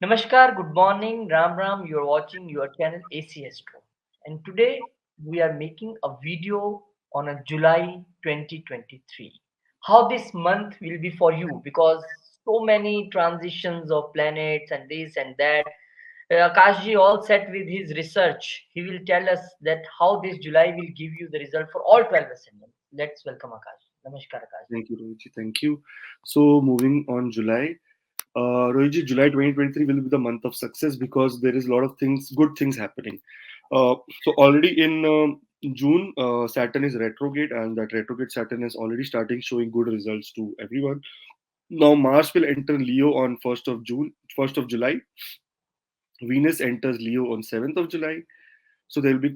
Namaskar, good morning, Ram Ram. You are watching your channel AC Astro. And today we are making a video on a July 2023. How this month will be for you because so many transitions of planets and this and that. Akashji all set with his research. He will tell us that how this July will give you the result for all 12 ascendants. Let's welcome Akash. Namaskar, Akash. Thank you, Rohit. Thank you. So, moving on July, Rohit, July 2023 will be the month of success because there is a lot of things, good things happening. So, already in June, Saturn is retrograde, and that retrograde Saturn is already starting showing good results to everyone. Now, Mars will enter Leo on 1st of June, 1st of July. Venus enters Leo on 7th of July. So, there will be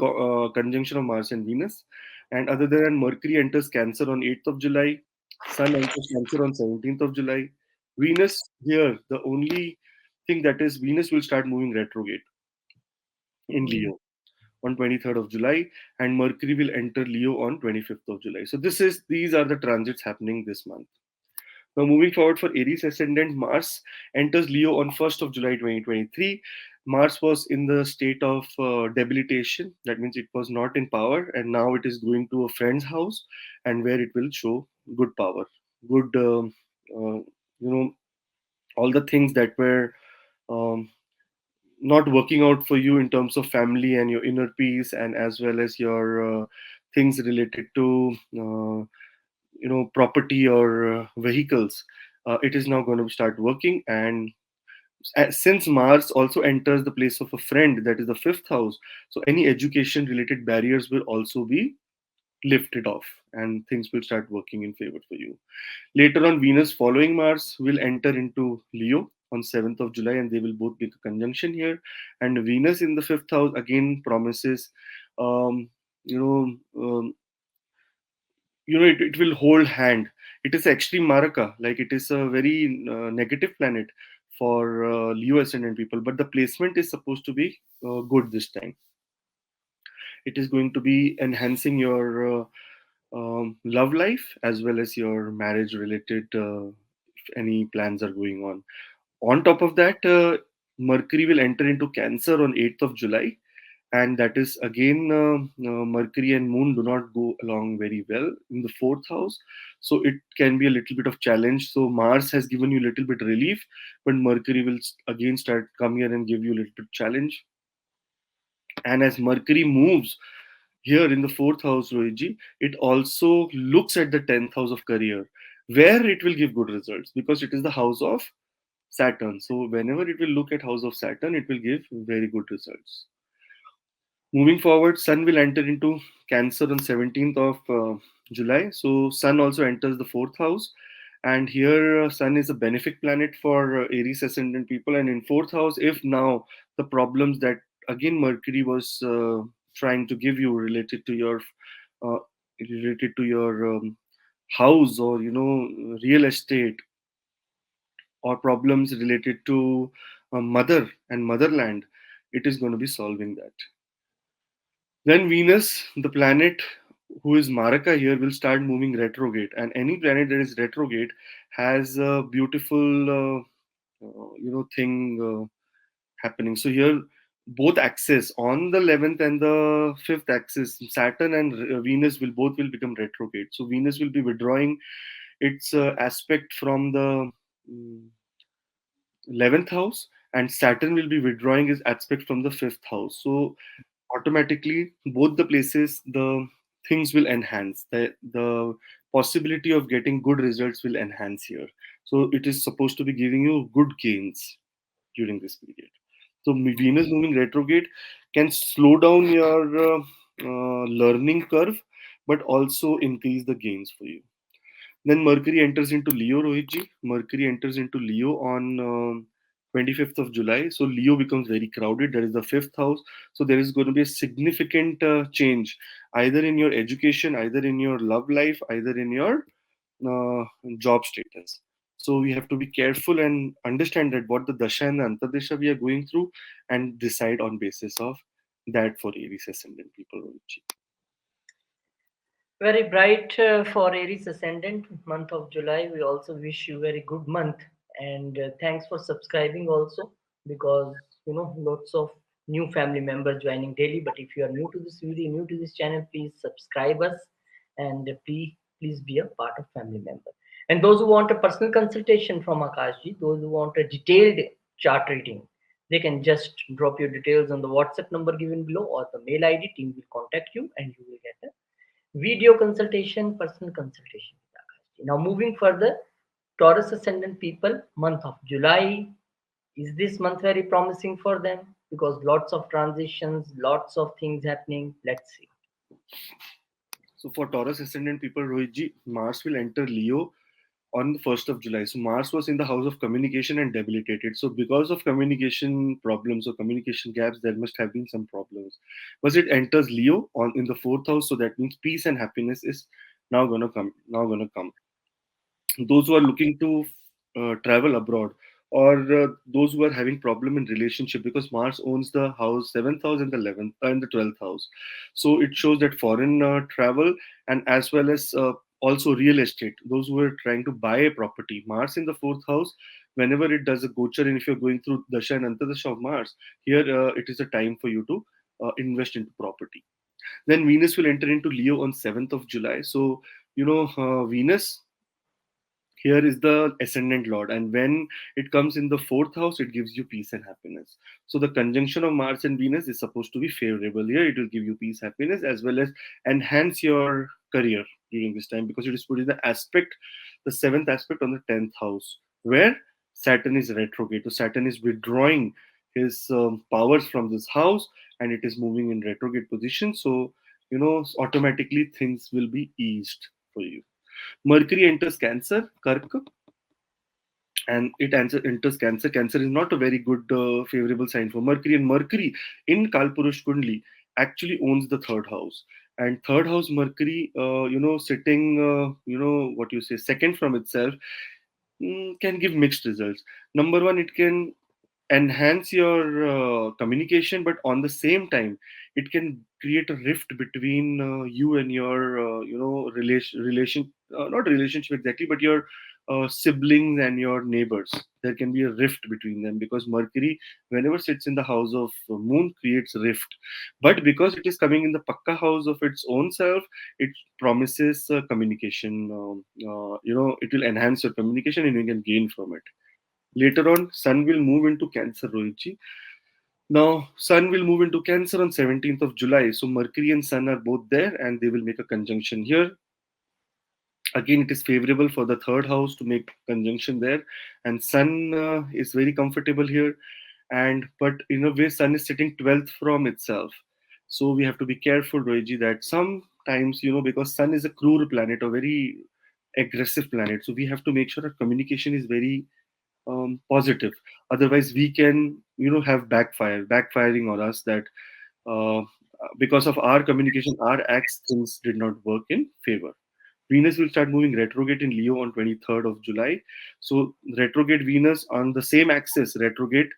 conjunction of Mars and Venus. And other than that, Mercury enters Cancer on 8th of July. Sun enters Cancer on 17th of July. Venus here, the only thing that is Venus will start moving retrograde in Leo on 23rd of July, and Mercury will enter Leo on 25th of July. So these are the transits happening this month. Now moving forward for Aries Ascendant, Mars enters Leo on 1st of July 2023. Mars was in the state of debilitation. That means it was not in power, and now it is going to a friend's house, and where it will show good power, good, all the things that were um, not working out for you in terms of family and your inner peace, and as well as your things related to property or vehicles. It is now going to start working, and since Mars also enters the place of a friend, that is the fifth house, so any education related barriers will also be lifted off, and things will start working in favor for you. Later on, Venus following Mars will enter into Leo on 7th of July, and they will both make a conjunction here. And Venus in the fifth house again promises, um, you know, it will hold hand. It is extreme maraka, like it is a very negative planet for Leo ascendant people, but the placement is supposed to be good this time. It is going to be enhancing your love life as well as your marriage related, if any plans are going on. On top of that, Mercury will enter into Cancer on 8th of July, and that is again, Mercury and Moon do not go along very well in the fourth house, so it can be a little bit of challenge. So Mars has given you a little bit relief, but Mercury will again start come here and give you a little bit challenge. And as Mercury moves here in the fourth house, Rohitji, it also looks at the 10th house of career, where it will give good results because it is the house of Saturn. So whenever it will look at house of Saturn, it will give very good results. Moving forward, Sun will enter into Cancer on 17th of July. So Sun also enters the fourth house, and here Sun is a benefic planet for Aries ascendant people. And in fourth house, if now the problems that again Mercury was trying to give you uh, related to your house, or real estate, or problems related to mother and motherland, it is going to be solving that. Then Venus, the planet who is Maraka here, will start moving retrograde, and any planet that is retrograde has a beautiful, thing happening. So here, both axes on the 11th and the 5th axis, Saturn and Venus will become retrograde. So Venus will be withdrawing its aspect from the mm, 11th house, and Saturn will be withdrawing his aspect from the 5th house. So automatically both the places, the things will enhance, the possibility of getting good results will enhance here. So it is supposed to be giving you good gains during this period. So Venus moving retrograde can slow down your learning curve, but also increase the gains for you. Then Mercury enters into Leo, Rohitji. Mercury enters into Leo on 25th of July. So Leo becomes very crowded. That is the fifth house. So there is going to be a significant change, either in your education, either in your love life, either in your job status. So we have to be careful and understand that what the Dasha and the Antardesha we are going through, and decide on basis of that for Aries ascendant people, Rohitji. Very bright for Aries Ascendant month of July. We also wish you very good month and thanks for subscribing also. because lots of new family members joining daily. But if you are new to this video, new to this channel, please subscribe us, and please be a part of family member. And those who want a personal consultation from Akashji, those who want a detailed chart reading, they can just drop your details on the WhatsApp number given below or the mail ID. Team will contact you and you will get a video consultation, personal consultation with Akashji. Now moving further, Taurus Ascendant people, month of July, is this month very promising for them? Because lots of transitions, lots of things happening. Let's see. So for Taurus Ascendant people, Rohitji, Mars will enter Leo on the 1st of July. So Mars was in the house of communication and debilitated. So because of communication problems or communication gaps, there must have been some problems. But it enters Leo on in the fourth house, so that means peace and happiness is now gonna come. Now gonna come. Those who are looking to travel abroad, or those who are having problem in relationship, because Mars owns the house 7th house and the 11th and the 12th house, so it shows that foreign travel, and as well as also real estate. Those who are trying to buy a property, Mars in the fourth house, whenever it does a gochar, and if you're going through dasha and antardasha of Mars, here it is a time for you to invest into property. Then Venus will enter into Leo on 7th of July. So Venus here is the ascendant lord, and when it comes in the fourth house, it gives you peace and happiness. So the conjunction of Mars and Venus is supposed to be favorable here. It will give you peace, happiness, as well as enhance your career during this time, because it is put in the aspect, the seventh aspect on the 10th house, where Saturn is retrograde. So Saturn is withdrawing his powers from this house, and it is moving in retrograde position. So automatically things will be eased for you. Mercury enters Cancer, Karka, and enters Cancer. Cancer is not a very good favorable sign for Mercury, and Mercury in Kalpurush Kundli actually owns the third house. And third house Mercury, sitting, what you say, second from itself, can give mixed results. Number one, it can enhance your communication, but on the same time it can create a rift between you and your relation, not relationship exactly, but your siblings and your neighbors. There can be a rift between them, because Mercury, whenever sits in the house of Moon, creates rift. But because it is coming in the Pakka house of its own self, it promises communication. It will enhance your communication and you can gain from it. Later on, Sun will move into Cancer, Rohitji. Now, Sun will move into Cancer on 17th of July. So, Mercury and Sun are both there and they will make a conjunction here. Again, it is favorable for the third house to make conjunction there. And Sun is very comfortable here. And but in a way, Sun is sitting 12th from itself. So, we have to be careful, Rohitji, that sometimes, because Sun is a cruel planet, a very aggressive planet. So, we have to make sure our communication is very positive. Otherwise we can have backfiring on us, that uh, because of our communication, our acts, things did not work in favor. Venus will start moving retrograde in Leo on 23rd of July. So retrograde Venus on the same axis, retrograde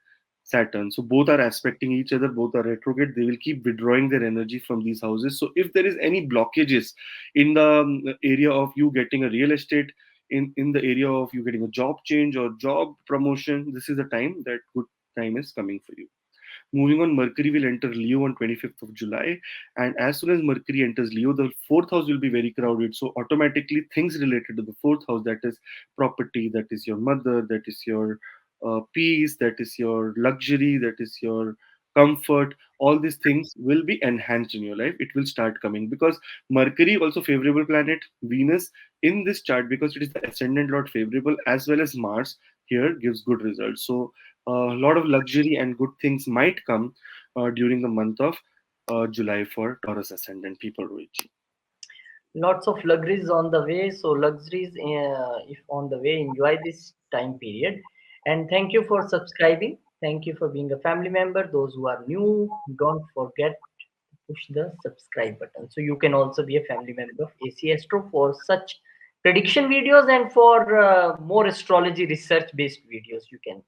Saturn. So both are aspecting each other, both are retrograde. They will keep withdrawing their energy from these houses. So if there is any blockages in the area of you getting a real estate, in the area of you getting a job change or job promotion, this is the time that good time is coming for you. Moving on, Mercury will enter Leo on 25th of July. And as soon as Mercury enters Leo, the fourth house will be very crowded. So automatically things related to the fourth house, that is property, that is your mother, that is your peace, that is your luxury, that is your comfort, all these things will be enhanced in your life. It will start coming, because Mercury, also favorable planet, Venus in this chart, because it is the ascendant lord, favorable, as well as Mars here gives good results. So a lot of luxury and good things might come during the month of July for Taurus Ascendant people, Rohit. Lots of luxuries on the way. So luxuries, if on the way, enjoy this time period. And thank you for subscribing. Thank you for being a family member. Those who are new, don't forget to push the subscribe button. So you can also be a family member of AC Astro for such prediction videos, and for more astrology research based videos. You can,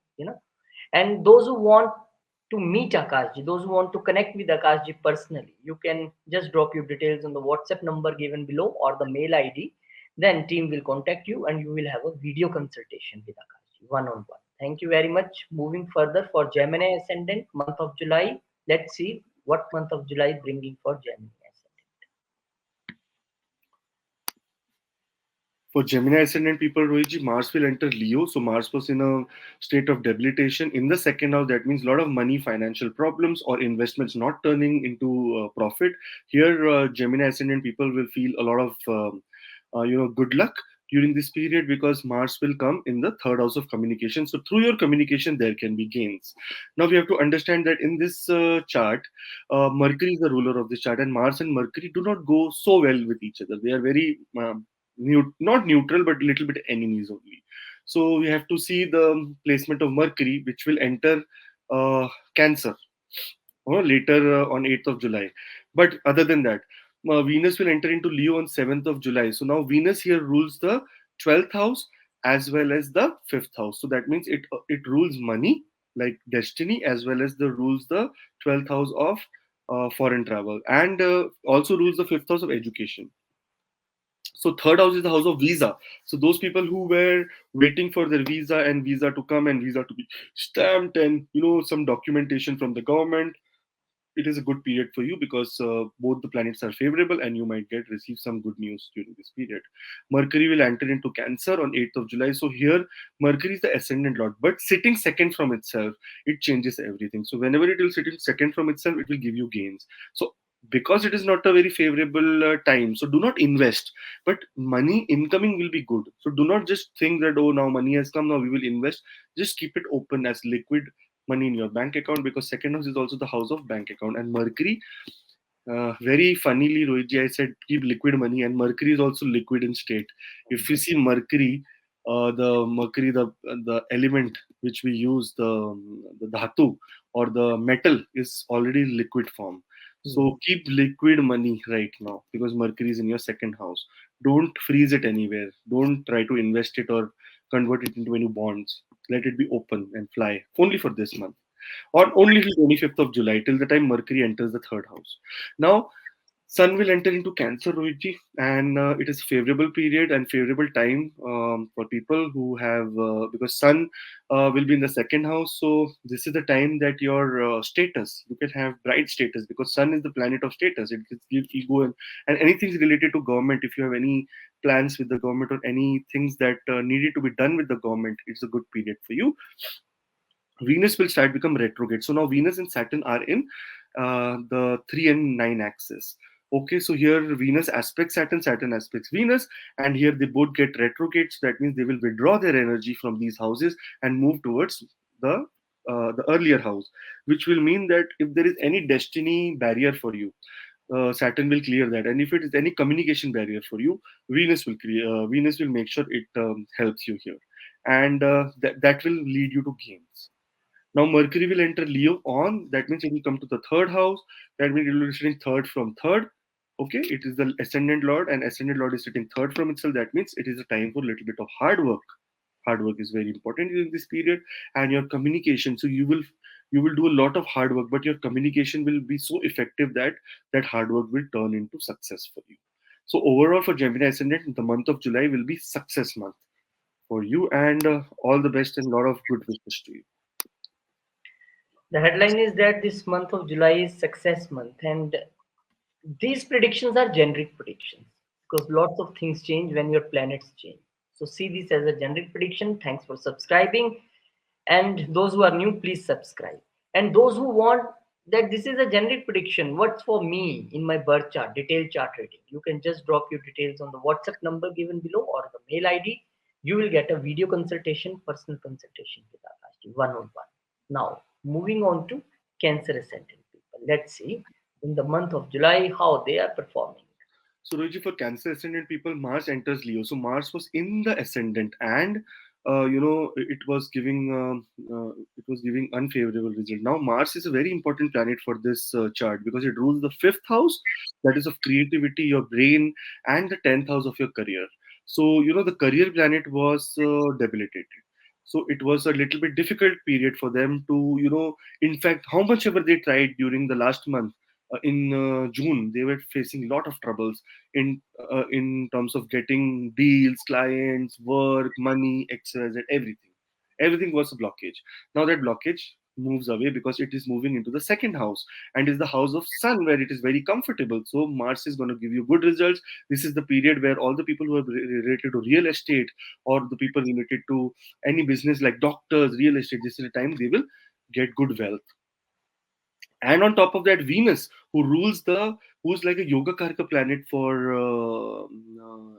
and those who want to meet Akashji, those who want to connect with Akashji personally, you can just drop your details on the WhatsApp number given below or the mail ID. Then team will contact you and you will have a video consultation with Akashji one on one. Thank you very much. Moving further for Gemini Ascendant, month of July. Let's see what month of July is bringing for Gemini Ascendant. For Gemini Ascendant people, Rohitji, Mars will enter Leo. So Mars was in a state of debilitation in the second house. That means a lot of money, financial problems, or investments not turning into profit. Here, Gemini Ascendant people will feel a lot of good luck during this period because Mars will come in the third house of communication. So through your communication, there can be gains. Now we have to understand that in this chart, Mercury is the ruler of this chart, and Mars and Mercury do not go so well with each other. They are very not neutral, but a little bit enemies only. So we have to see the placement of Mercury, which will enter Cancer later on 8th of July. But other than that, Venus will enter into Leo on 7th of July. So now Venus here rules the 12th house as well as the 5th house. So that means it rules money, like destiny, as well as the rules the 12th house of foreign travel, and also rules the 5th house of education. So third house is the house of visa. So those people who were waiting for their visa to come and visa to be stamped, and some documentation from the government, it is a good period for you because both the planets are favorable and you might get receive some good news during this period. Mercury will enter into Cancer on 8th of July. So here Mercury is the ascendant lord, but sitting second from itself, it changes everything. So whenever it will sit in second from itself, it will give you gains. So because it is not a very favorable time, so do not invest, but money incoming will be good. So do not just think that, oh, now money has come, now we will invest. Just keep it open as liquid money in your bank account, because second house is also the house of bank account. And Mercury, very funnily, Rohitji, I said keep liquid money, and Mercury is also liquid in state. If you see Mercury, the element which we use, the dhatu or the metal, is already liquid form. So keep liquid money right now because Mercury is in your second house. Don't freeze it anywhere. Don't try to invest it or convert it into any bonds. Let it be open and fly only for this month, or only till 25th of July, till the time Mercury enters the third house. Now, Sun will enter into Cancer, Rohitji, and it is favorable period and favorable time for people who have, because Sun will be in the second house. So this is the time that your status, you can have bright status, because Sun is the planet of status. It gives ego, and anything related to government. If you have any plans with the government or any things that needed to be done with the government, it's a good period for you. Venus will start become retrograde. So now Venus and Saturn are in the 3 and 9 axis. Okay, so here Venus aspects Saturn, Saturn aspects Venus, and here they both get retrograde. So that means they will withdraw their energy from these houses and move towards the earlier house, which will mean that if there is any destiny barrier for you, Saturn will clear that, and if it is any communication barrier for you, Venus will make sure it helps you here, and that will lead you to gains. Now Mercury will enter Leo on. That means it will come to the third house. That means it will be sitting third from third. Okay, it is the ascendant lord, and ascendant lord is sitting third from itself. That means it is a time for a little bit of hard work. Hard work is very important in this period, and your communication. So you will do a lot of hard work, but your communication will be so effective that that hard work will turn into success for you. So overall, for Gemini Ascendant, the month of July will be success month for you, and all the best and a lot of good wishes to you. The headline is that this month of July is success month, and these predictions are generic predictions because lots of things change when your planets change. So see this as a generic prediction. Thanks for subscribing. And those who are new, please subscribe. And those who want that this is a generic prediction, what's for me in my birth chart, detailed chart reading, you can just drop your details on the WhatsApp number given below or the mail ID. You will get a video consultation, personal consultation with Akash, one on one. Now, moving on to Cancer Ascendant people. Let's see in the month of July how they are performing. So, Rohit, for Cancer Ascendant people, Mars enters Leo. So, Mars was in the Ascendant, and it was giving unfavorable result. Now, Mars is a very important planet for this chart because it rules the fifth house, that is of creativity, your brain, and the 10th house of your career. So, the career planet was debilitated. So it was a little bit difficult period for them to, in fact, how much ever they tried during the last month, in June, they were facing a lot of troubles in terms of getting deals, clients, work, money, XYZ, everything. Everything was a blockage. Now that blockage moves away because it is moving into the second house, and is the house of sun, where it is very comfortable. So Mars is going to give you good results. This is the period where all the people who are related to real estate, or the people related to any business like doctors, real estate, this is the time they will get good wealth. And on top of that, Venus, who's like a yoga karka planet for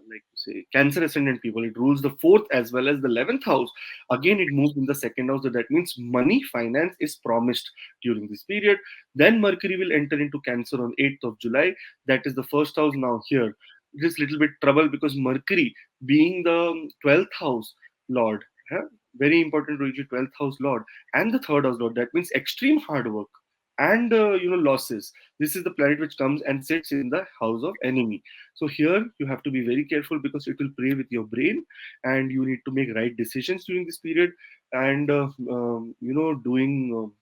like say Cancer Ascendant people. It rules the fourth as well as the 11th house. Again, it moves in the second house, so that means money, finance is promised during this period. Then Mercury will enter into Cancer on 8th of July. That is the first house. Now here it is little bit trouble, because Mercury, being the 12th house lord, huh, very important to reach 12th house lord and the third house lord, that means extreme hard work and losses. This is the planet which comes and sits in the house of enemy. So here you have to be very careful, because it will play with your brain, and you need to make right decisions during this period. And doing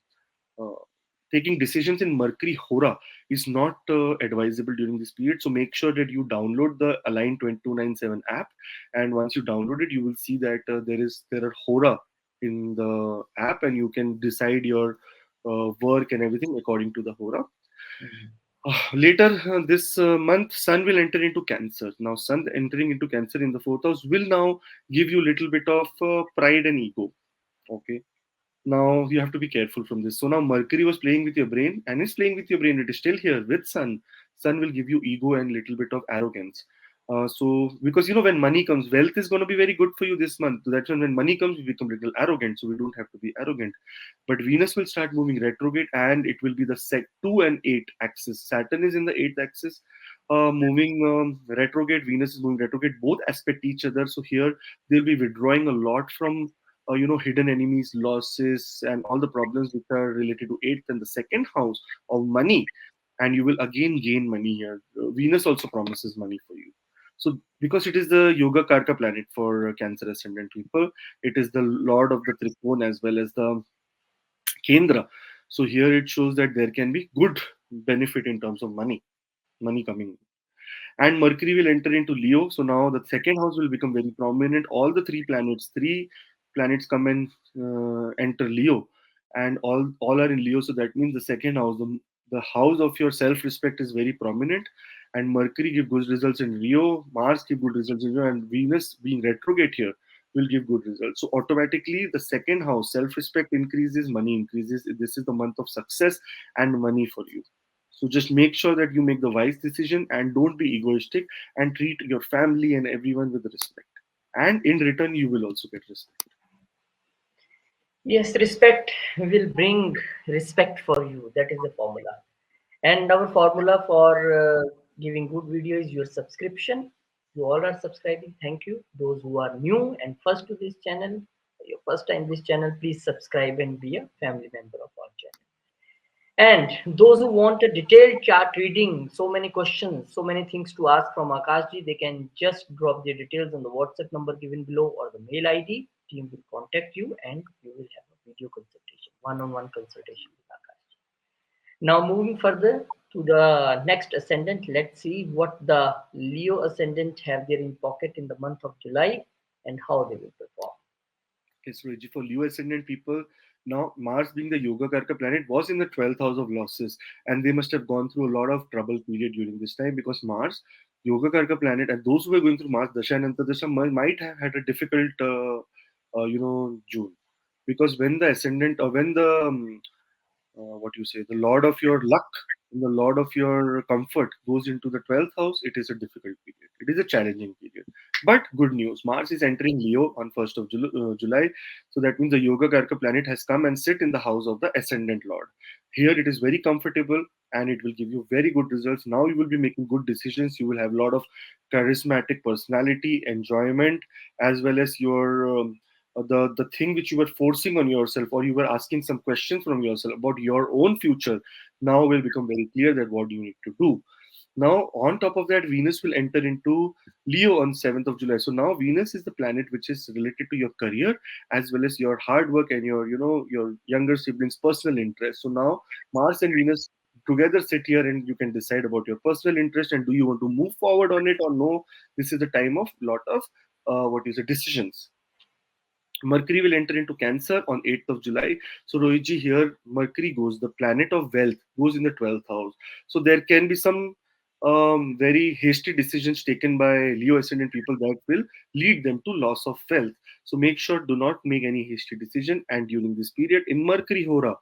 taking decisions in Mercury Hora is not advisable during this period. So make sure that you download the Align 2297 app, and once you download it, you will see that there are Hora in the app, and you can decide your work and everything according to the Hora. Mhm. Later this month, Sun will enter into Cancer. Now, Sun entering into Cancer in the fourth house will now give you a little bit of pride and ego. Okay, now you have to be careful from this. So now Mercury was playing with your brain and is playing with your brain. It is still here with Sun. Sun will give you ego and little bit of arrogance. So because when money comes, wealth is going to be very good for you this month. So that's when money comes, we become a little arrogant. So we don't have to be arrogant. But Venus will start moving retrograde, and it will be the 2 and 8 axis. Saturn is in the 8th axis, moving retrograde. Venus is moving retrograde. Both aspect each other. So here they'll be withdrawing a lot from hidden enemies, losses, and all the problems which are related to eighth and the second house of money. And you will again gain money here. Venus also promises money for you. So because it is the Yoga Karka planet for Cancer Ascendant people, it is the Lord of the Trikona as well as the Kendra. So here it shows that there can be good benefit in terms of money coming. And Mercury will enter into Leo. So now the second house will become very prominent. All the three planets come and enter Leo, and all are in Leo. So that means the second house, the house of your self respect, is very prominent. And Mercury give good results in Leo, Mars give good results in Leo, and Venus being retrograde here will give good results. So automatically the second house, self respect increases, money increases. This is the month of success and money for you. So just make sure that you make the wise decision and don't be egoistic, and treat your family and everyone with respect. And in return, you will also get respect. Yes, respect will bring respect for you. That is the formula. And our formula for giving good video is your subscription. You all are subscribing. Thank you. Those who are new and first to this channel, your first time this channel, please subscribe and be a family member of our channel. And those who want a detailed chart reading, so many questions, so many things to ask from Akashji, they can just drop their details on the WhatsApp number given below or the mail ID. Team will contact you and you will have a video consultation, one-on-one consultation with Akashji. Now moving further to the next ascendant, let's see what the Leo ascendant have there in pocket in the month of July and how they will perform. Okay, so Reggie, for Leo Ascendant people, now Mars being the Yoga Karka planet was in the 12th house of losses, and they must have gone through a lot of trouble period during this time, because Mars, Yoga Karka planet, and those who were going through Mars Dasha and Antardasha might have had a difficult, June, because when the ascendant, or when the what you say, the lord of your luck and the lord of your comfort goes into the 12th house, it is a difficult period. It is a challenging period. But good news, Mars is entering Leo on 1st of July. So that means the Yoga Karka planet has come and sit in the house of the ascendant lord. Here it is very comfortable, and it will give you very good results. Now you will be making good decisions. You will have a lot of charismatic personality, enjoyment, as well as your the thing which you were forcing on yourself, or you were asking some questions from yourself about your own future, now will become very clear that what you need to do. Now, on top of that, Venus will enter into Leo on 7th of July. So now Venus is the planet which is related to your career, as well as your hard work and your younger siblings' personal interest. So now Mars and Venus together sit here, and you can decide about your personal interest, and do you want to move forward on it or no. This is the time of lot of what you say decisions. Mercury will enter into Cancer on 8th of July. So Rohitji, here Mercury goes, the planet of wealth, goes in the 12th house. So there can be some very hasty decisions taken by Leo ascendant people that will lead them to loss of wealth. So make sure do not make any hasty decision. And during this period in Mercury Hora,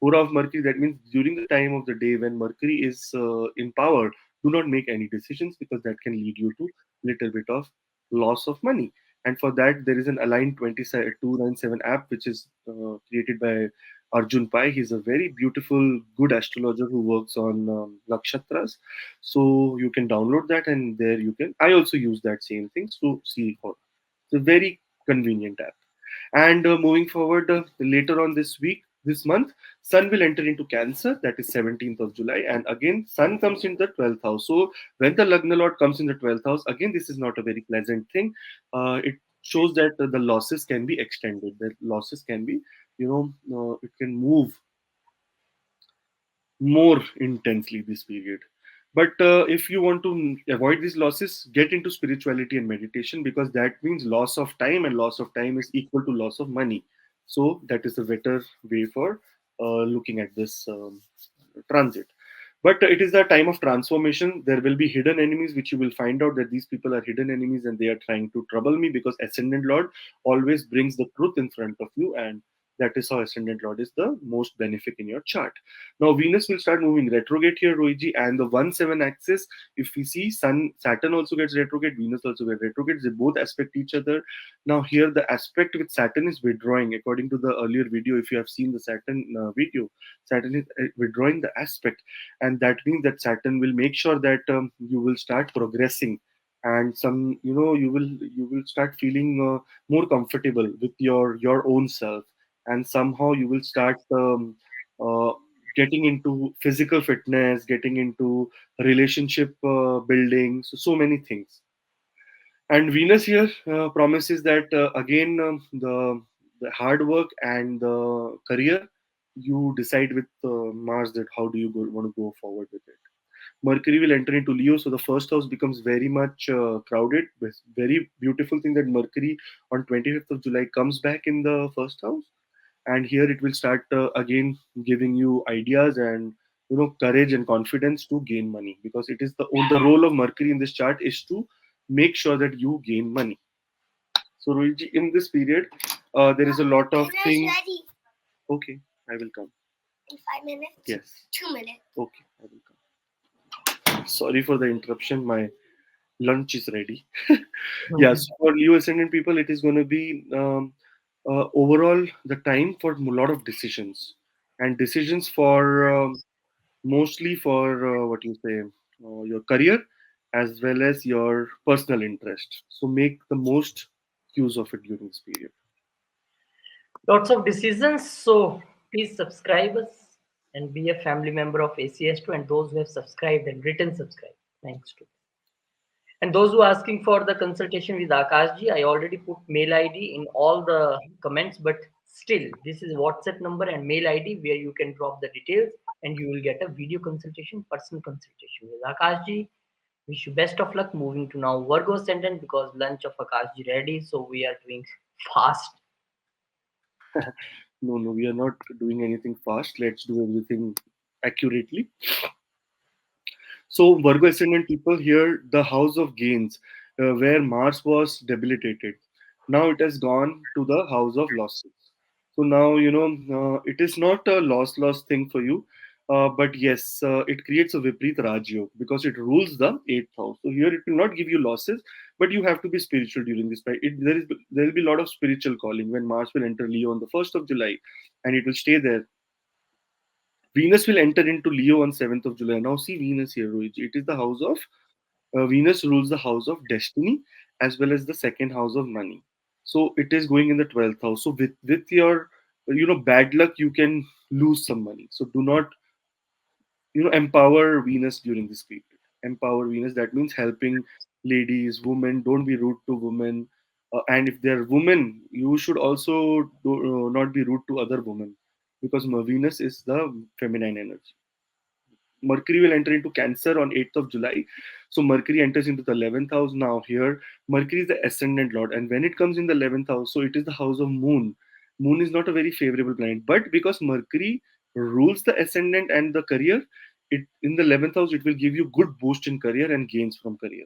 Hora of Mercury, that means during the time of the day when Mercury is in power, do not make any decisions because that can lead you to little bit of loss of money. And for that, there is an Align 297 app which is created by Arjun Pai. He's a very beautiful, good astrologer who works on nakshatras. So you can download that, and there you can. I also use that same thing to see Hora. It's a very convenient app. And moving forward, later on this week, this month, Sun will enter into Cancer, that is 17th of July. And again, Sun comes in the 12th house. So when the Lagna Lord comes in the 12th house, again, this is not a very pleasant thing. It shows that the losses can be extended. The losses can be, it can move more intensely this period. But if you want to avoid these losses, get into spirituality and meditation because that means loss of time, and loss of time is equal to loss of money. So that is a better way for looking at this transit. But it is the time of transformation. There will be hidden enemies, which you will find out that these people are hidden enemies and they are trying to trouble me because Ascendant Lord always brings the truth in front of you, and that is how Ascendant Lord is the most benefic in your chart. Now Venus will start moving retrograde here, Rohiji, and the 1-7 axis. If we see Saturn also gets retrograde, Venus also gets retrograde. They both aspect each other. Now here the aspect with Saturn is withdrawing. According to the earlier video, if you have seen the Saturn video, Saturn is withdrawing the aspect, and that means that Saturn will make sure that you will start progressing, and some you will start feeling more comfortable with your own self, and somehow you will start uh, getting into physical fitness, getting into relationship building, so many things. And Venus here promises that again the hard work and the career, you decide with Mars that how do you want to go forward with it. Mercury will enter into Leo, so the first house becomes very much crowded. It's very beautiful thing that Mercury on 25th of July comes back in the first house, and here it will start again giving you ideas and courage and confidence to gain money, because it is the role of Mercury in this chart is to make sure that you gain money. So Ruiji, in this period, there is a lot of things. Okay, I will come. In 5 minutes? Yes. 2 minutes. Okay, I will come. Sorry for the interruption. My lunch is ready. Yeah, so for Leo ascendant people, it is going to be overall the time for a lot of decisions, and decisions for mostly for what you say, your career as well as your personal interest. So make the most use of it during this period. Lots of decisions. So please subscribe us and be a family member of ACS2, and those who have subscribed and written subscribe. Thanks to. And those who are asking for the consultation with Akashji, I already put mail ID in all the comments, but still, this is WhatsApp number and mail ID where you can drop the details and you will get a video consultation, personal consultation with Akashji. Wish you best of luck. Moving to now Virgo Ascendant because lunch of Akashji ready, so we are doing fast. No, no, we are not doing anything fast. Let's do everything accurately. So, Virgo ascendant people here, the house of gains, where Mars was debilitated. Now it has gone to the house of losses. So now, it is not a loss thing for you. But yes, it creates a Viprit Rajyog because it rules the eighth house. So here it will not give you losses, but you have to be spiritual during this time. There will be a lot of spiritual calling when Mars will enter Leo on the 1st of July, and it will stay there. Venus will enter into Leo on 7th of July. Now see Venus here, Rohit. It is the house of Venus rules the house of destiny as well as the second house of money. So it is going in the 12th house. So with your bad luck, you can lose some money. So do not empower Venus during this period. Empower Venus. That means helping ladies, women. Don't be rude to women. And if they're women, you should also not be rude to other women because Venus is the feminine energy. Mercury will enter into Cancer on 8th of July. So Mercury enters into the 11th house. Now here, Mercury is the ascendant lord, and when it comes in the 11th house, so it is the house of Moon. Moon is not a very favorable planet, but because Mercury rules the ascendant and the career, it in the 11th house it will give you good boost in career and gains from career.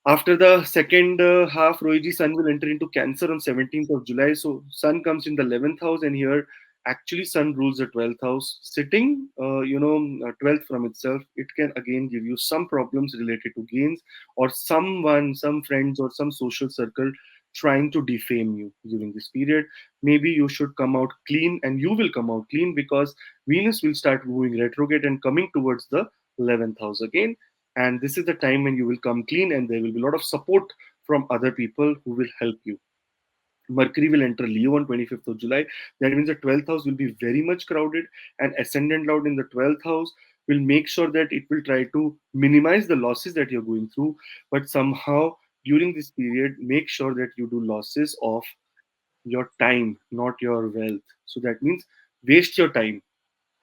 After the second half, Rohiji Sun will enter into Cancer on 17th of July. So Sun comes in the 11th house, and here actually Sun rules the 12th house. Sitting, 12th from itself, it can again give you some problems related to gains, or someone, some friends, or some social circle trying to defame you during this period. Maybe you should come out clean, and you will come out clean because Venus will start moving retrograde and coming towards the 11th house again, and this is the time when you will come clean and there will be a lot of support from other people who will help you. Mercury will enter Leo on 25th of July. That means the 12th house will be very much crowded, and ascendant lord in the 12th house will make sure that it will try to minimize the losses that you're going through, but somehow during this period make sure that you do losses of your time, not your wealth. So that means waste your time,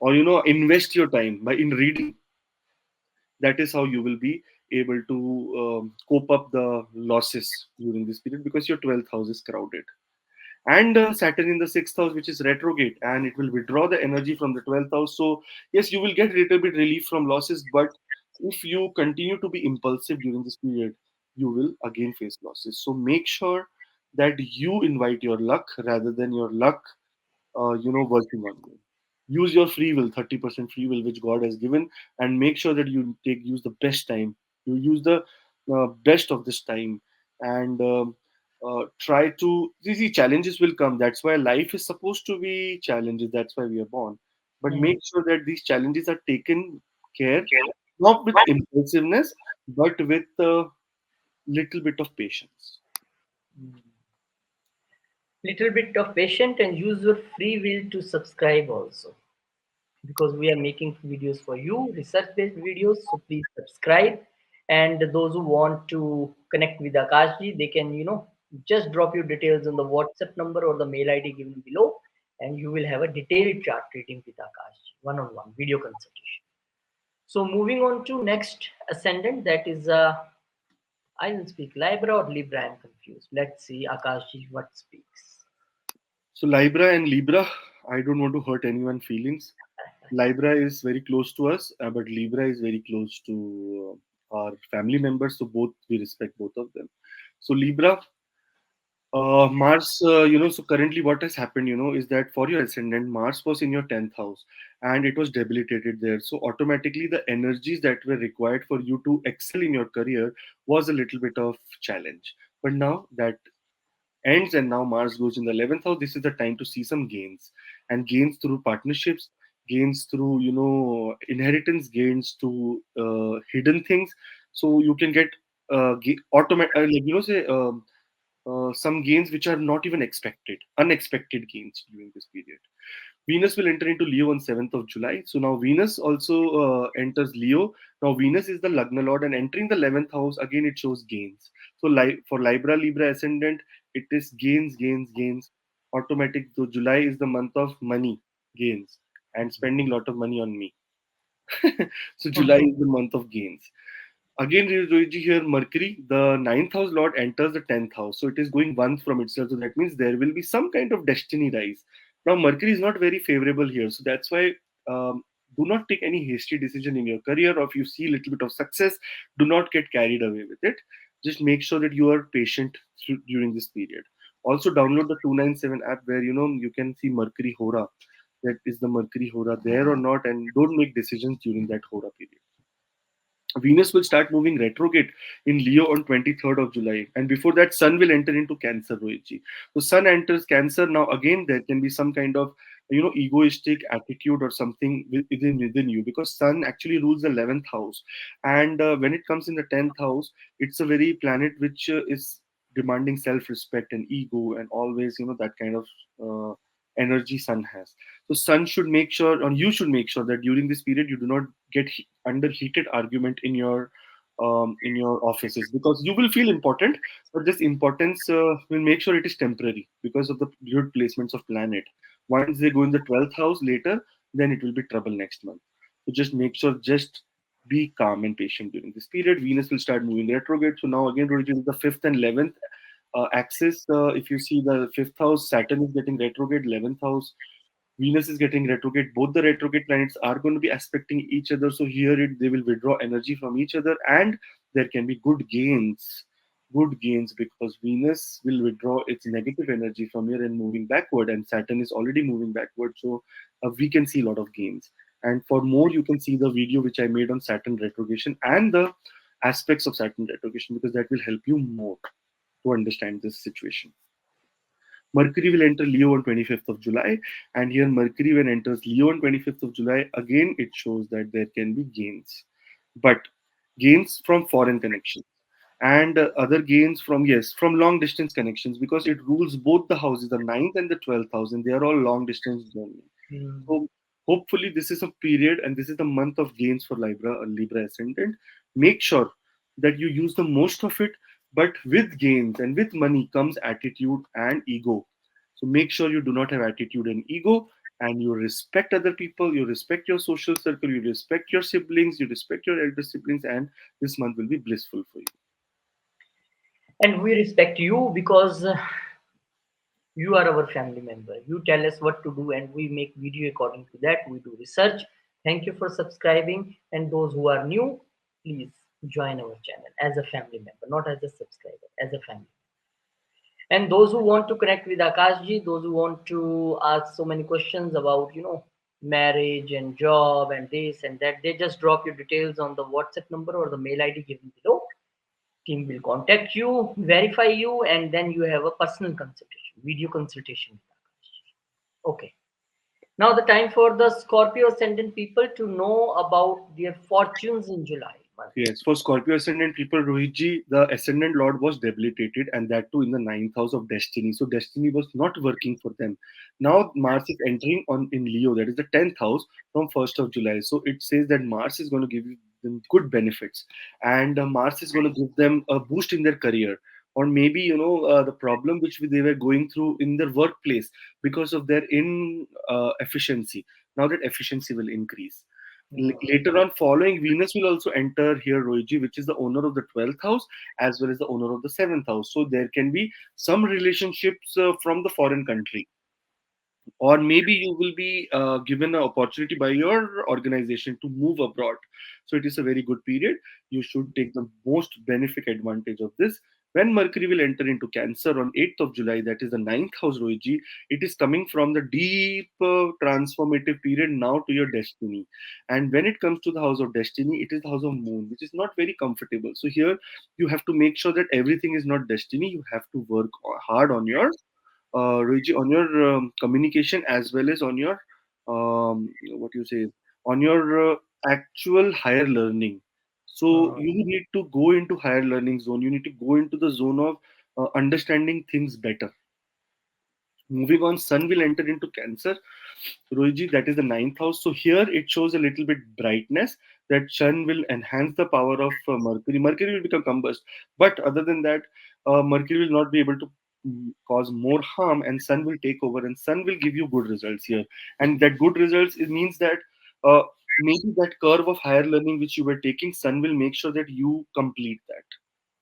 or invest your time by in reading. That is how you will be able to cope up the losses during this period, because your 12th house is crowded, and Saturn in the 6th house, which is retrograde, and it will withdraw the energy from the 12th house. So yes, you will get a little bit relief from losses, but if you continue to be impulsive during this period, you will again face losses. So make sure that you invite your luck rather than your luck working on you. Use your free will, 30% free will which God has given, and make sure that you use the best time. You use the best of this time, and try to see challenges will come. That's why life is supposed to be challenges. That's why we are born. But Hmm. make sure that these challenges are taken care, not with impulsiveness, but with a little bit of patience. Little bit of patience and use your free will to subscribe also, because we are making videos for you, research based videos. So please subscribe. And those who want to connect with Akashji, they can, just drop your details on the WhatsApp number or the mail ID given below, and you will have a detailed chart reading with Akashji, one-on-one video consultation. So moving on to next ascendant, that is I will speak Libra or Libra. I'm confused. Let's see Akashji what speaks. So Libra and Libra, I don't want to hurt anyone's feelings. Libra is very close to us, but Libra is very close to our family members. So both we respect both of them. So Libra, Mars, so currently what has happened, is that for your ascendant, Mars was in your 10th house and it was debilitated there. So automatically the energies that were required for you to excel in your career was a little bit of challenge. But now that ends and now Mars goes in the 11th house, this is the time to see some gains, and gains through partnerships, gains through inheritance, gains to hidden things. So you can get say some gains which are not even expected, unexpected gains during this period. Venus will enter into Leo on 7th of July. So now Venus also enters Leo. Now Venus is the Lagna Lord, and entering the 11th house, again it shows gains. So for Libra Ascendant, it is gains, gains, gains. Automatic. So July is the month of money, gains, and spending a lot of money on me. So July is the month of gains. Again, Rohitji, here Mercury, the ninth house lord, enters the 10th house. So it is going one from itself. So that means there will be some kind of destiny rise. Now, Mercury is not very favorable here. So that's why do not take any hasty decision in your career, or if you see a little bit of success, do not get carried away with it. Just make sure that you are patient during this period. Also, download the 297 app where you can see Mercury Hora. That is the Mercury Hora there or not, and don't make decisions during that Hora period. Venus will start moving retrograde in Leo on 23rd of July. And before that, Sun will enter into Cancer, Rohitji. So Sun enters Cancer. Now, again, there can be some kind of, egoistic attitude or something within you, because Sun actually rules the 11th house. And when it comes in the 10th house, it's a very planet which is demanding self-respect and ego and always, that kind of energy Sun has. So Sun should make sure, or you should make sure that during this period you do not get under heated argument in your offices, because you will feel important, but this importance will make sure it is temporary because of the good placements of planet. Once they go in the 12th house later, then it will be trouble next month. So just make sure, just be calm and patient during this period. Venus will start moving retrograde. So now again, Rohit, the 5th and 11th axis. If you see the 5th house, Saturn is getting retrograde, 11th house, Venus is getting retrograde. Both the retrograde planets are going to be aspecting each other. So here they will withdraw energy from each other, and there can be good gains. Good gains because Venus will withdraw its negative energy from here and moving backward, and Saturn is already moving backward. So we can see a lot of gains. And for more, you can see the video which I made on Saturn retrogression and the aspects of Saturn retrogression, because that will help you more to understand this situation. Mercury will enter Leo on 25th of July, and here Mercury when enters Leo on 25th of July, again it shows that there can be gains, but gains from foreign connections and other gains from, yes, from long distance connections, because it rules both the houses, the ninth and the 12th house, and they are all long distance journey. Mm. So hopefully this is a period and this is the month of gains for Libra Ascendant. Make sure that you use the most of it, but with gains and with money comes attitude and ego. So make sure you do not have attitude and ego, and you respect other people, you respect your social circle, you respect your siblings, you respect your elder siblings, and this month will be blissful for you. And we respect you because you are our family member. You tell us what to do, and we make video according to that. We do research. Thank you for subscribing. And those who are new, please join our channel as a family member, not as a subscriber, as a family. And those who want to connect with Akashji, those who want to ask so many questions about, marriage and job and this and that, they just drop your details on the WhatsApp number or the mail ID given below. Team will contact you, verify you, and then you have a personal consultation, video consultation with Akashji. Okay. Now the time for the Scorpio Ascendant people to know about their fortunes in July month. Yes, for Scorpio Ascendant people, Rohitji, the Ascendant Lord was debilitated, and that too in the ninth house of Destiny. So Destiny was not working for them. Now Mars is entering on in Leo, that is the 10th house from 1st of July. So it says that Mars is going to give them good benefits, and Mars is going to give them a boost in their career. Or maybe the problem which they were going through in their workplace because of their in efficiency. Now that efficiency will increase. Later on, following Venus will also enter here, Rohiji, which is the owner of the 12th house as well as the owner of the 7th house. So there can be some relationships from the foreign country, or maybe you will be given an opportunity by your organization to move abroad. So it is a very good period. You should take the most benefic advantage of this. When Mercury will enter into Cancer on 8th of July, that is the ninth house, Rohiji, it is coming from the deep transformative period now to your destiny. And when it comes to the house of destiny, it is the house of moon, which is not very comfortable. So here you have to make sure that everything is not destiny. You have to work hard on your Ruiji, on your communication as well as on your what you say, on your actual higher learning. So Uh, you need to go into higher learning zone. You need to go into the zone of understanding things better. Moving on, Sun will enter into Cancer. Rohiji, that is the ninth house. So here it shows a little bit brightness, that Sun will enhance the power of Mercury. Mercury will become combust. But other than that, Mercury will not be able to cause more harm, and Sun will take over, and Sun will give you good results here. And that good results, it means that uh, maybe that curve of higher learning which you were taking, Sun will make sure that you complete that.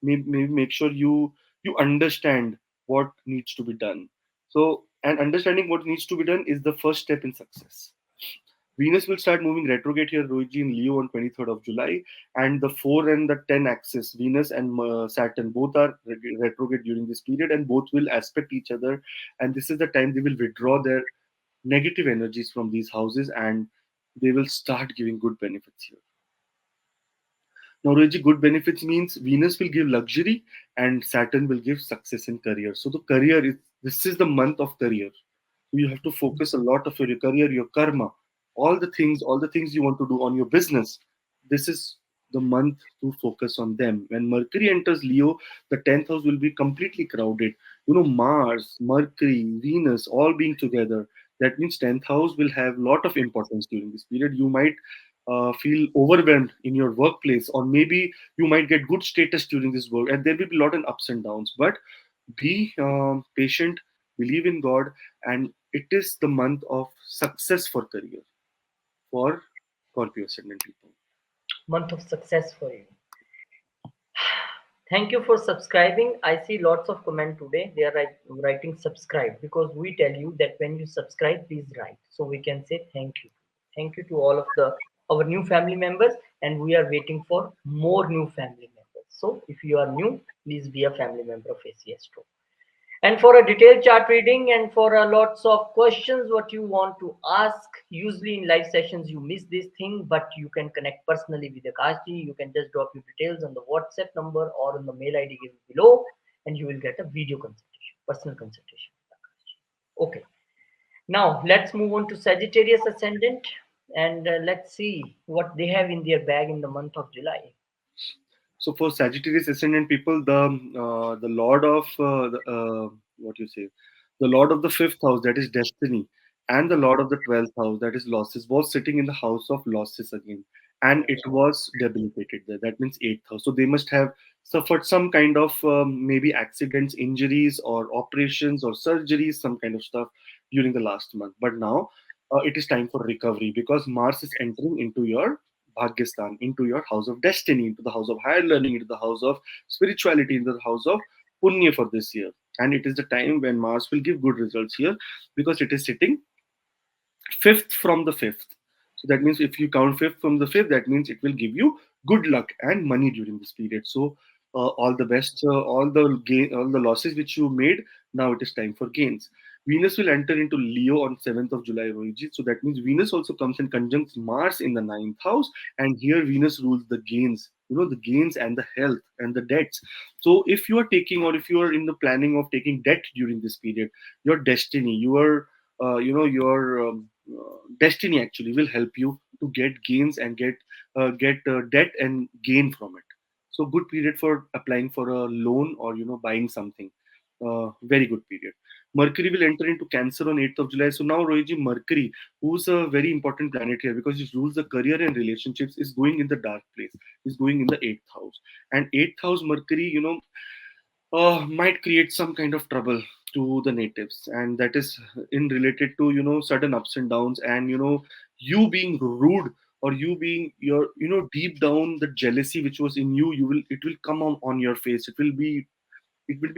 Maybe make sure you understand what needs to be done. So, and understanding what needs to be done is the first step in success. Venus will start moving retrograde here, Rohiji, in Leo on 23rd of July, and the 4 and the 10 axis, Venus and Saturn, both are retrograde during this period, and both will aspect each other. And this is the time they will withdraw their negative energies from these houses, and they will start giving good benefits here. Now, Rohiji, good benefits means Venus will give luxury and Saturn will give success in career. So the career is, this is the month of career. You have to focus a lot of your career, your karma, all the things you want to do on your business. This is the month to focus on them. When Mercury enters Leo, the 10th house will be completely crowded. Mars, Mercury, Venus, all being together. That means 10th house will have lot of importance during this period. You might feel overwhelmed in your workplace, or maybe you might get good status during this work, and there will be a lot of ups and downs. But be patient, believe in God, and it is the month of success for career, for Scorpio Ascendant people. Month of success for you. Thank you for subscribing. I see lots of comment today. They are writing subscribe because we tell you that when you subscribe, please write. So we can say thank you. Thank you to all of the our new family members, and we are waiting for more new family members. So if you are new, please be a family member of ACS2. And for a detailed chart reading and for lots of questions what you want to ask, usually in live sessions you miss this thing, but you can connect personally with Akashji. You can just drop your details on the WhatsApp number or on the mail ID given below, and you will get a video consultation, personal consultation with Akashji. Okay, now let's move on to Sagittarius Ascendant, and let's see what they have in their bag in the month of July. So for Sagittarius Ascendant people, the Lord of what you say, the Lord of the fifth house, that is destiny, and the Lord of the 12th house, that is losses, was sitting in the house of losses again, and it was debilitated there. That means eighth house. So they must have suffered some kind of maybe accidents, injuries, or operations or surgeries, some kind of stuff during the last month. But now it is time for recovery because Mars is entering into your Bhagyastan, into your house of destiny, into the house of higher learning, into the house of spirituality, into the house of Punya for this year. And it is the time when Mars will give good results here because it is sitting fifth from the fifth. So that means if you count fifth from the fifth, that means it will give you good luck and money during this period. So all the best, all the losses which you made, now it is time for gains. Venus will enter into Leo on 7th of July, Rohit. So that means Venus also comes in conjunct Mars in the ninth house, and here Venus rules the gains. You know, the gains and the health and the debts. So if you are taking, or if you are in the planning of taking debt during this period, your destiny, your destiny actually will help you to get gains and get debt and gain from it. So good period for applying for a loan or buying something. Very good period. Mercury will enter into Cancer on 8th of July. So now Rohiji, Mercury, who's a very important planet here because it rules the career and relationships, is going in the dark place. Is going in the 8th house. And 8th house Mercury, might create some kind of trouble to the natives, and that is in related to sudden ups and downs, and you being rude, or you being your deep down the jealousy which was in you, it will come on your face. It will be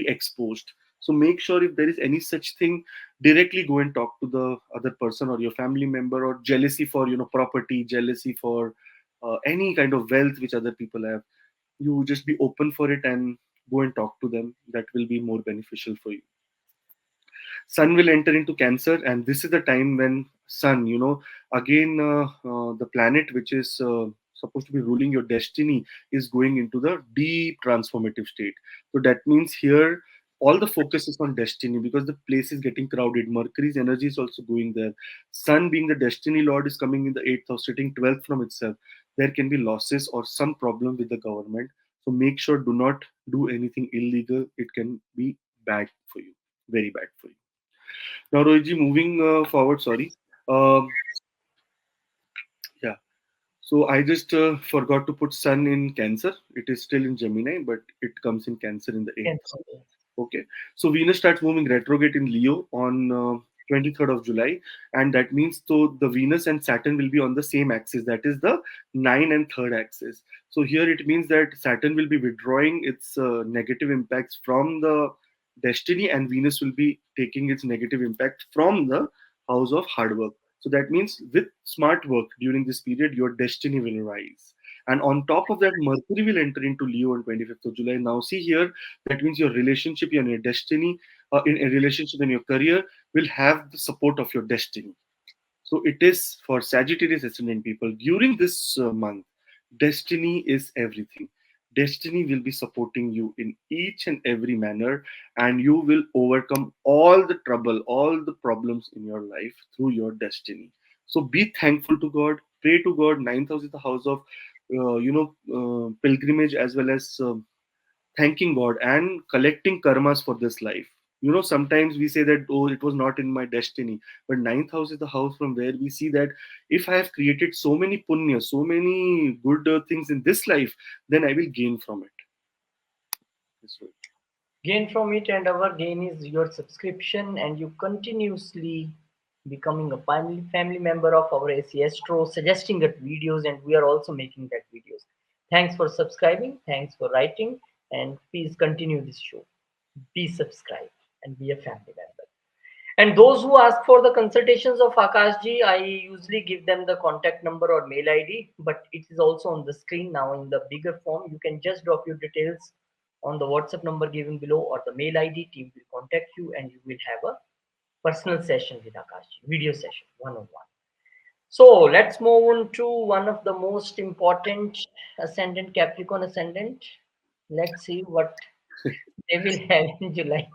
exposed. So make sure if there is any such thing, directly go and talk to the other person or your family member, or jealousy for property, jealousy for any kind of wealth which other people have. You just be open for it and go and talk to them. That will be more beneficial for you. Sun will enter into Cancer, and this is the time when Sun, again, the planet which is supposed to be ruling your destiny, is going into the deep transformative state. So that means here all the focus is on destiny because the place is getting crowded. Mercury's energy is also going there. Sun, being the destiny lord, is coming in the eighth house, sitting 12th from itself. There can be losses or some problem with the government. So make sure do not do anything illegal. It can be bad for you, very bad for you. Now, Rohitji, moving forward, sorry. Um, yeah. So I just forgot to put Sun in Cancer. It is still in Gemini, but it comes in Cancer in the eighth. Okay. So Venus starts moving retrograde in Leo on 23rd of July, and that means so the Venus and Saturn will be on the same axis. That is the 9 and 3rd axis. So here it means that Saturn will be withdrawing its negative impacts from the destiny, and Venus will be taking its negative impact from the house of hard work. So that means with smart work during this period, your destiny will rise. And on top of that, Mercury will enter into Leo on 25th of July. Now, see here, that means your relationship and your destiny, in a relationship and your career, will have the support of your destiny. So it is for Sagittarius Ascendant people during this month. Destiny is everything. Destiny will be supporting you in each and every manner, and you will overcome all the trouble, all the problems in your life through your destiny. So be thankful to God, pray to God. Ninth house is the house of, pilgrimage, as well as thanking God and collecting karmas for this life. Sometimes we say that, oh, it was not in my destiny. But ninth house is the house from where we see that if I have created so many punya, so many good things in this life, then I will gain from it. That's right. Gain from it, and our gain is your subscription, and you continuously becoming a family member of our AC Astro, suggesting that videos, and we are also making that videos. Thanks for subscribing. Thanks for writing, and please continue this show. Be subscribed and be a family member. And those who ask for the consultations of Akashji, I usually give them the contact number or mail ID, but it is also on the screen now in the bigger form. You can just drop your details on the WhatsApp number given below or the mail ID. Team will contact you and you will have a personal session with Akashji, video session, one on one. So let's move on to one of the most important ascendant, Capricorn Ascendant. Let's see what they will have in July.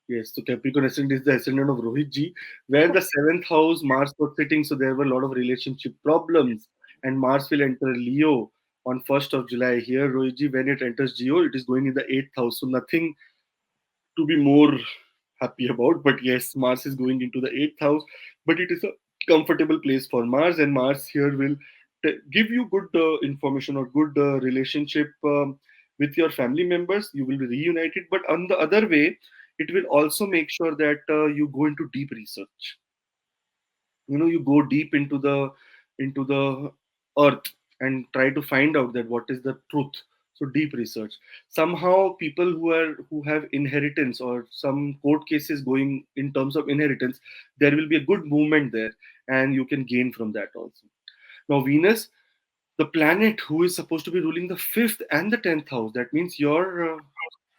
Yes, so Capricorn Ascendant is the ascendant of Rohit ji, where the seventh house Mars was sitting, so there were a lot of relationship problems, and Mars will enter Leo on 1st of July. Here, Rohit ji, when it enters Geo, it is going in the eighth house, so nothing to be more happy about. But yes, Mars is going into the eighth house, but it is a comfortable place for Mars, and Mars here will give you good information or good relationship with your family members. You will be reunited, but on the other way, it will also make sure that you go into deep research. You go deep into the earth and try to find out that what is the truth. So deep research. Somehow people who have inheritance or some court cases going in terms of inheritance, there will be a good movement there, and you can gain from that also. Now Venus, the planet who is supposed to be ruling the fifth and the 10th house, that means your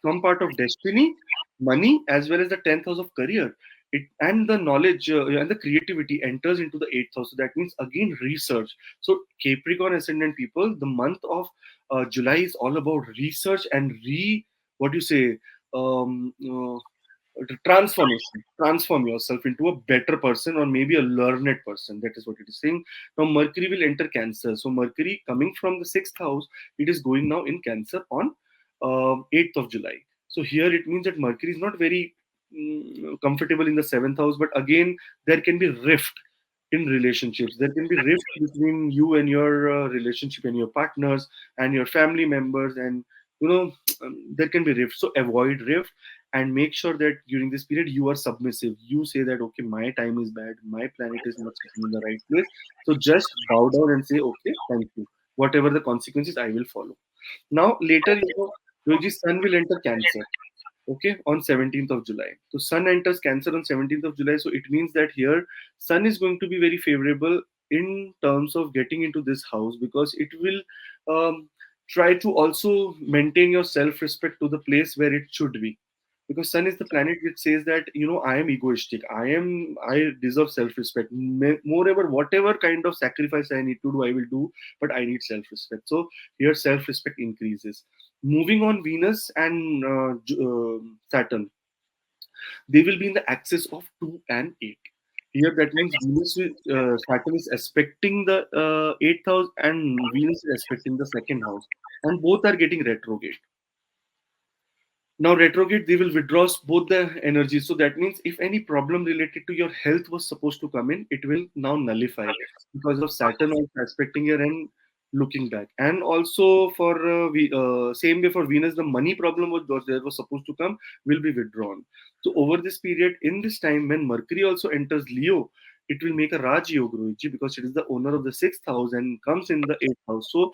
some part of destiny, money, as well as the 10th house of career. It and the knowledge and the creativity enters into the eighth house. So that means again research. So Capricorn ascendant people, the month of July is all about research and what do you say, um, uh, transform yourself into a better person or maybe a learned person. That is what it is saying. Now Mercury will enter Cancer. So Mercury coming from the sixth house, it is going now in Cancer on 8th of July. So here it means that Mercury is not very comfortable in the seventh house, but again there can be rift in relationships. There can be rift between you and your relationship and your partners and your family members, and you know there can be rift. So avoid rift and make sure that during this period you are submissive. You say that okay, my time is bad, my planet is not sitting in the right place, so just bow down and say okay, thank you, whatever the consequences I will follow. Now later, Yogi's sun will enter Cancer, okay, on 17th of July. So sun enters Cancer on 17th of July, so it means that here sun is going to be very favorable in terms of getting into this house, because it will try to also maintain your self respect to the place where it should be, because sun is the planet which says that I am egoistic, I deserve self respect. Moreover, whatever kind of sacrifice I need to do, I will do, but I need self respect. So here self respect increases. Moving on, Venus and Saturn, they will be in the axis of 2 and 8. Here that means Saturn is aspecting the 8th house and Venus is aspecting the second house, and both are getting retrograde. Now retrograde, they will withdraw both the energies. So that means if any problem related to your health was supposed to come in, it will now nullify because of Saturn also aspecting here and looking back. And also for same way for Venus, the money problem that was supposed to come will be withdrawn. So over this period, in this time when Mercury also enters Leo, it will make a Raj Yoga, Rohitji, because it is the owner of the sixth house and comes in the eighth house. So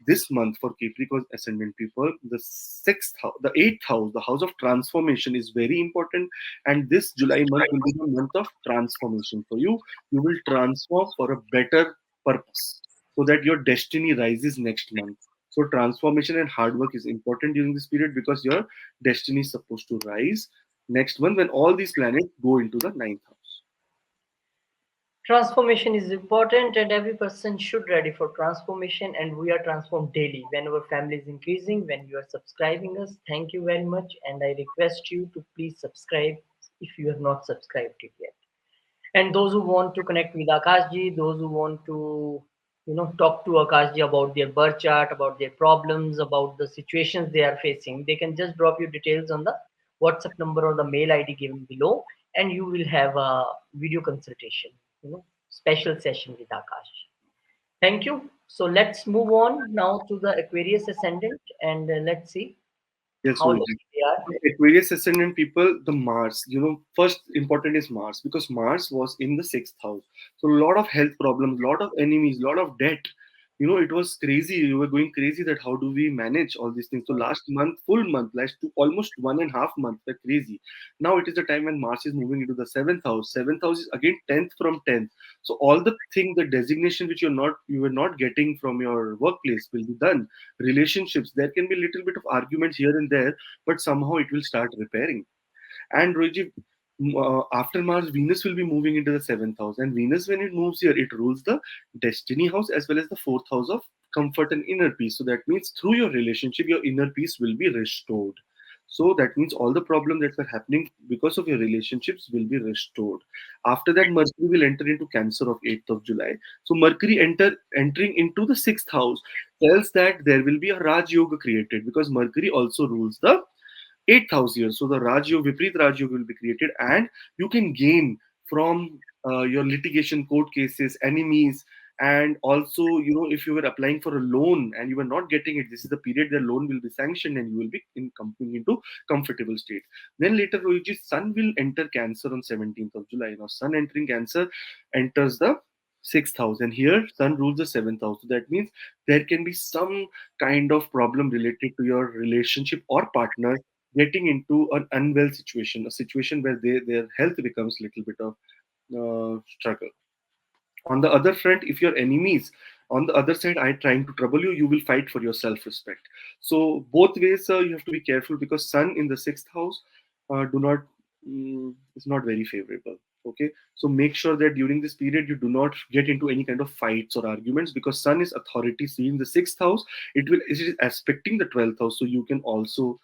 this month for Capricorn ascendant people, the sixth house, the eighth house, the house of transformation is very important. And this July month will be the month of transformation for you. You will transform for a better purpose so that your destiny rises next month. So transformation and hard work is important during this period, because your destiny is supposed to rise next month when all these planets go into the ninth house. Transformation is important and every person should ready for transformation, and we are transformed daily when our family is increasing. When you are subscribing us, thank you very much, and I request you to please subscribe if you have not subscribed it yet. And those who want to connect with Akashji, those who want to talk to Akashji about their birth chart, about their problems, about the situations they are facing, they can just drop your details on the WhatsApp number or the mail ID given below, and you will have a video consultation, special session with Akash. Thank you. So let's move on now to the Aquarius Ascendant, and let's see. Yes, How Rohit. lucky they are. Aquarius ascendant people, the Mars, first important is Mars because Mars was in the sixth house. So a lot of health problems, lot of enemies, lot of debt. It was crazy. You were going crazy that how do we manage all these things. So last month, full month, last two, almost 1.5 months, were crazy. Now it is the time when Mars is moving into the seventh house. Seventh house is again 10th from 10th. So all the thing, the designation which you were not getting from your workplace will be done. Relationships, there can be a little bit of arguments here and there, but somehow it will start repairing. And Rohit, after Mars, Venus will be moving into the seventh house. And Venus, when it moves here, it rules the destiny house as well as the fourth house of comfort and inner peace. So that means through your relationship, your inner peace will be restored. So that means all the problems that were happening because of your relationships will be restored. After that, Mercury will enter into Cancer of 8th of July. So Mercury entering into the sixth house tells that there will be a Raj Yoga created because Mercury also rules the eighth house here. So the Raj Yoga, Viprit Raj Yoga will be created, and you can gain from your litigation, court cases, enemies, and also if you were applying for a loan and you were not getting it, this is the period the loan will be sanctioned and you will be coming into comfortable state. Then later, Rohitji, Sun will enter Cancer on 17th of July. Now, Sun entering Cancer enters the sixth house, and here Sun rules the seventh house. So that means there can be some kind of problem related to your relationship or partner getting into an unwell situation, a situation where their health becomes a little bit of struggle. On the other front, if your enemies on the other side are trying to trouble you, you will fight for your self-respect. So both ways, you have to be careful because Sun in the sixth house do not is not very favorable. Okay, so make sure that during this period you do not get into any kind of fights or arguments because Sun is authority. See in the sixth house, it is aspecting the 12th house, so you can also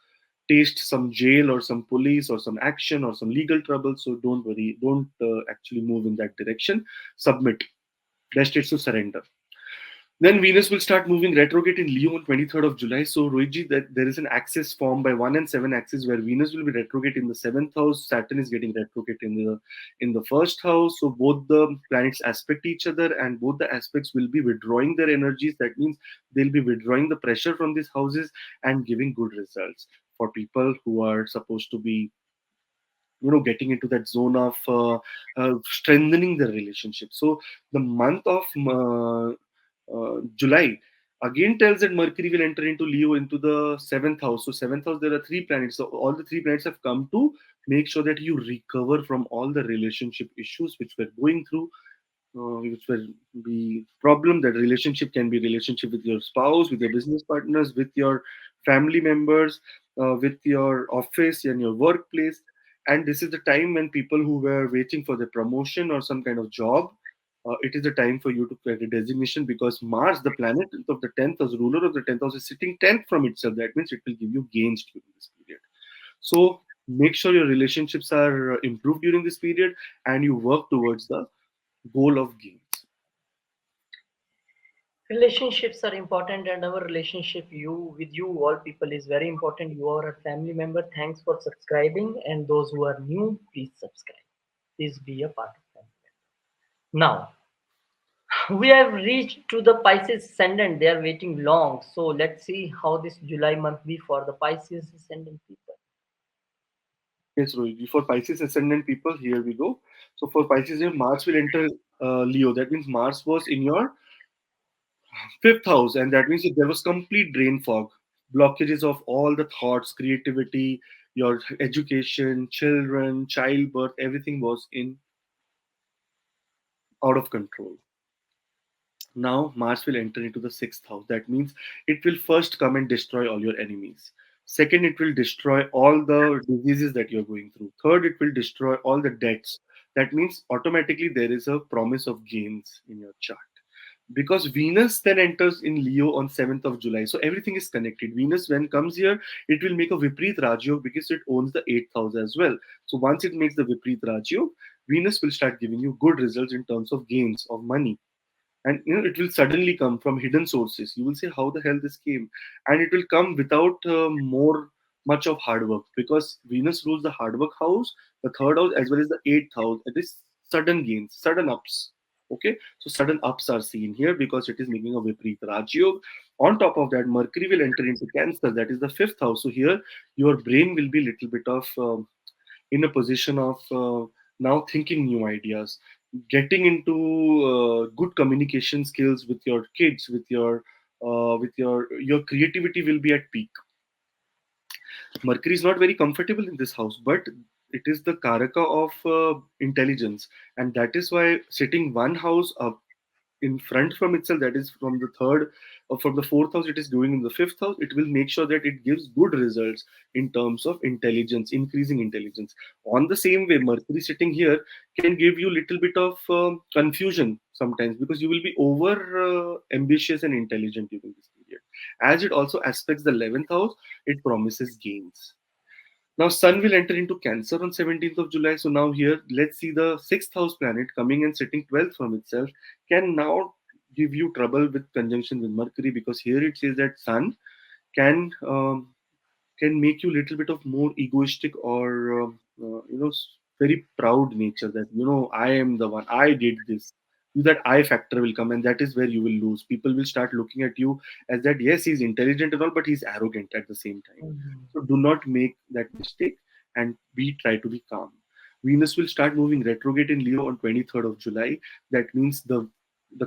taste some jail or some police or some action or some legal trouble. So don't worry, don't actually move in that direction. Submit. Best is to surrender. Then Venus will start moving retrograde in Leo on 23rd of July. So Rohitji, that there is an axis formed by 1 and 7 axis where Venus will be retrograde in the seventh house. Saturn is getting retrograde in the first house. So both the planets aspect each other, and both the aspects will be withdrawing their energies. That means they'll be withdrawing the pressure from these houses and giving good results for people who are supposed to be getting into that zone of strengthening the relationship. So the month of July again tells that Mercury will enter into Leo into the seventh house. So seventh house, there are three planets. So all the three planets have come to make sure that you recover from all the relationship issues which we're going through, which will be problem. That relationship can be relationship with your spouse, with your business partners, with your family members, with your office and your workplace. And this is the time when people who were waiting for the promotion or some kind of job, it is the time for you to get a designation because Mars, the planet of the 10th house, ruler of the 10th house, is sitting 10th from itself. That means it will give you gains during this period. So make sure your relationships are improved during this period and you work towards the goal of gains. Relationships are important, and our relationship with you all people is very important. You are a family member. Thanks for subscribing, and those who are new, please subscribe. Please be a part of family. Now we have reached to the Pisces Ascendant. They are waiting long, so let's see how this July month be for the Pisces Ascendant people. Yes, Rohit. For Pisces ascendant people, here we go. So for Pisces, Mars will enter Leo. That means Mars was in your fifth house, and that means if there was complete brain fog, blockages of all the thoughts, creativity, your education, children, childbirth, everything was in out of control. Now Mars will enter into the sixth house. That means it will first come and destroy all your enemies. Second, it will destroy all the diseases that you're going through. Third, it will destroy all the debts. That means automatically there is a promise of gains in your chart. Because Venus then enters in Leo on 7th of July. So everything is connected. Venus, when comes here, it will make a Viprit Rajyog because it owns the 8th house as well. So once it makes the Viprit Rajyog, Venus will start giving you good results in terms of gains of money, and it will suddenly come from hidden sources. You will say how the hell this came, and it will come without more much of hard work because Venus rules the hard work house, the third house, as well as the eighth house. It is sudden gains, sudden ups. Okay, so sudden ups are seen here because it is making a Vipreet Rajyog. On top of that, Mercury will enter into Cancer, that is the fifth house. So here, your brain will be little bit of in a position of now thinking new ideas, getting into good communication skills with your kids, with your creativity will be at peak. Mercury is not very comfortable in this house, but it is the karaka of intelligence, and that is why sitting one house in front from itself, that is from the third or from the fourth house, it is going in the fifth house, it will make sure that it gives good results in terms of intelligence, increasing intelligence. On the same way, Mercury sitting here can give you little bit of confusion sometimes because you will be over ambitious and intelligent during this period. As it also aspects the 11th house, it promises gains. Now, Sun will enter into Cancer on 17th of July. So now here, let's see the sixth house planet coming and sitting 12th from itself can now give you trouble with conjunction with Mercury, because here it says that Sun can can make you a little bit of more egoistic or very proud nature, that I am the one, I did this. That I factor will come, and that is where you will lose. People will start looking at you as that, yes, he's intelligent and all, but he's arrogant at the same time. Mhm. So do not make that mistake, and try to be calm. Venus will start moving retrograde in Leo on 23rd of July. That means the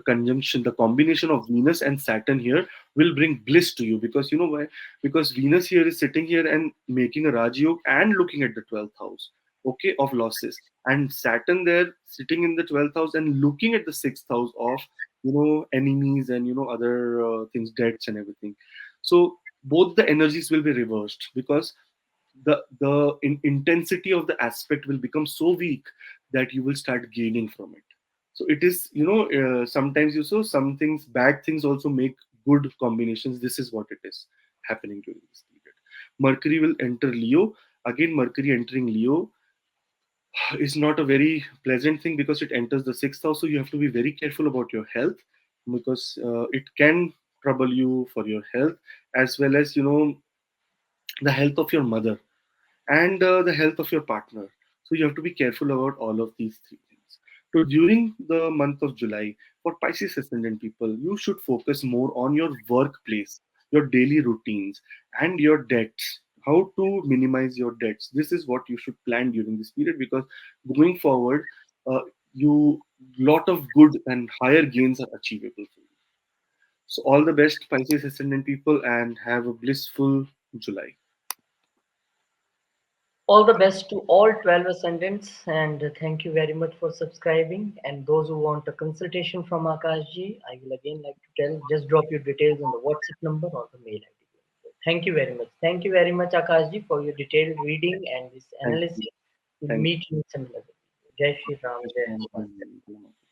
conjunction, the combination of Venus and Saturn here will bring bliss to you, because you know why? Because Venus here is sitting here and making a Raj Yoga and looking at the 12th house, okay, of losses, and Saturn there sitting in the 12th house and looking at the 6th house of enemies and other things, debts and everything. So both the energies will be reversed, because intensity of the aspect will become so weak that you will start gaining from it. So it is, sometimes you saw some things, bad things also make good combinations. This is what it is happening during this period. Mercury will enter Leo. Again, Mercury entering Leo is not a very pleasant thing because it enters the sixth house. So you have to be very careful about your health, because it can trouble you for your health, as well as the health of your mother and the health of your partner. So you have to be careful about all of these three things. So during the month of July, for Pisces Ascendant people, you should focus more on your workplace, your daily routines, and your debts. How to minimize your debts. This is what you should plan during this period, because going forward, you lot of good and higher gains are achievable for you. So all the best, Pisces Ascendant people, and have a blissful July. All the best to all 12 ascendants, and thank you very much for subscribing. And those who want a consultation from Akashji, I will again like to tell, just drop your details on the WhatsApp number or the mail ID. Thank you very much. Thank you very much, Akashji, for your detailed reading and this Thank you. analysis. We'll Thank meet you in similar video. Jai Shri Ram, Jai Hanuman. you.